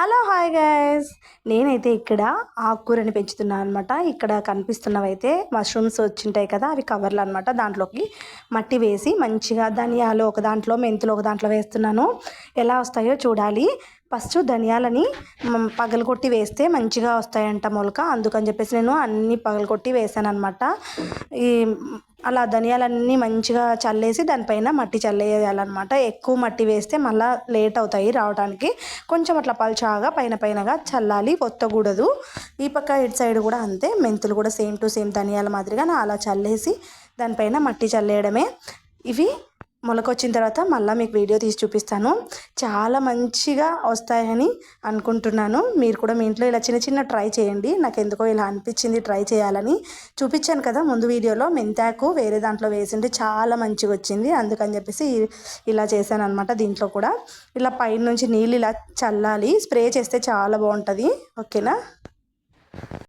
Hello hi guys, నేనైతే ఇక్కడ ఆకుకూరని పెంచుతున్నాను అనమాట. ఇక్కడ కనిపిస్తున్నవైతే మష్రూమ్స్ వచ్చింటాయి కదా, అవి కవర్లు అనమాట. దాంట్లోకి మట్టి వేసి మంచిగా ధనియాలు ఒక దాంట్లో, మెంతులు ఒక దాంట్లో వేస్తున్నాను. ఎలా వస్తాయో చూడాలి. ఫస్ట్ ధనియాలని పగలగొట్టి వేస్తే మంచిగా వస్తాయంట మొలక. అందుకని చెప్పేసి నేను అన్నీ పగలగొట్టి వేసాను అనమాట. ఈ అలా ధనియాలన్నీ మంచిగా చల్లేసి దానిపైన మట్టి చల్లేయాలన్నమాట. ఎక్కువ మట్టి వేస్తే మళ్ళీ లేట్ అవుతాయి రావడానికి. కొంచెం అట్లా పల్చాగా పైనగా చల్లాలి, ఒత్తకూడదు. ఈ పక్క ఇటు సైడ్ కూడా అంతే, మెంతులు కూడా సేమ్ టు సేమ్ ధనియాల మాదిరిగా అలా చల్లేసి దానిపైన మట్టి చల్లేయడమే. ఇవి మొలకొచ్చిన తర్వాత మళ్ళీ మీకు వీడియో తీసి చూపిస్తాను. చాలా మంచిగా వస్తాయని అనుకుంటున్నాను. మీరు కూడా మీ ఇంట్లో ఇలా చిన్న ట్రై చేయండి. నాకు ఎందుకో ఇలా అనిపించింది ట్రై చేయాలని. చూపించాను కదా ముందు వీడియోలో, మెంతాకు వేరే దాంట్లో వేసింటే చాలా మంచిగా వచ్చింది. అందుకని చెప్పేసి ఇలా చేశాను అనమాట. దీంట్లో కూడా ఇలా పైన నుంచి నీళ్ళు ఇలా చల్లాలి, స్ప్రే చేస్తే చాలా బాగుంటుంది. ఓకేనా.